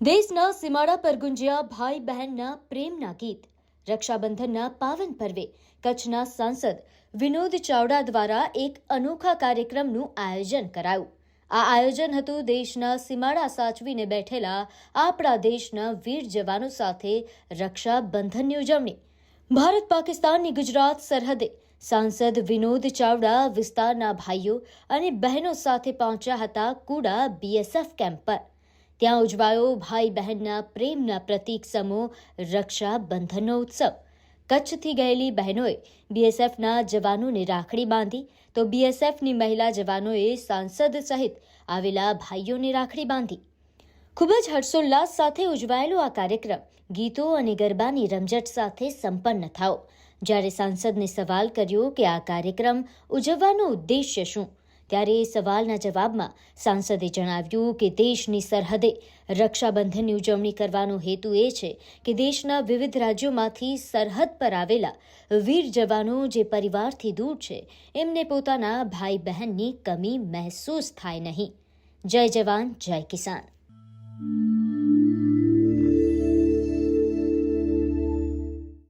દેશના સીમાડા પર ગુંજ્યા ભાઈ બહેનના પ્રેમના ગીત। રક્ષાબંધનના પાવન પર્વે કચ્છના સાંસદ વિનોદ ચાવડા દ્વારા એક અનોખા કાર્યક્રમનું આયોજન કરાયું। આ આયોજન હતું દેશના સીમાડા સાચવીને બેઠેલા આપણા દેશના વીર જવાનો સાથે રક્ષાબંધનની ઉજવણી। ભારત પાકિસ્તાનની ગુજરાત સરહદે સાંસદ વિનોદ ચાવડા વિસ્તારના ભાઈઓ અને બહેનો સાથે પહોંચ્યા હતા કુડા બીએસએફ કેમ્પ પર। ત્યાં ઉજવાયો ભાઈ બહેનના પ્રેમના પ્રતીક સમૂહ રક્ષાબંધનનો ઉત્સવ। કચ્છથી ગયેલી બહેનોએ બીએસએફના જવાનોને રાખડી બાંધી તો બીએસએફની મહિલા જવાનોએ સાંસદ સહિત આવેલા ભાઈઓને રાખડી બાંધી। ખૂબ જ હર્ષોલ્લાસ સાથે ઉજવાયેલો આ કાર્યક્રમ ગીતો અને ગરબાની રમઝટ સાથે સંપન્ન થયો। જ્યારે સાંસદને સવાલ કર્યો કે આ કાર્યક્રમ ઉજવવાનો ઉદ્દેશ્ય શું, ત્યારે એ સવાલના જવાબમાં સાંસદે જણાવ્યું કે દેશની સરહદે રક્ષાબંધનની ઉજવણી કરવાનો હેતુ એ છે કે દેશના વિવિધ રાજ્યોમાંથી સરહદ પર આવેલા વીર જવાનો જે પરિવારથી દૂર છે એમને પોતાના ભાઈ બહેનની કમી મહેસૂસ થાય નહીં। જય જવાન, જય કિસાન।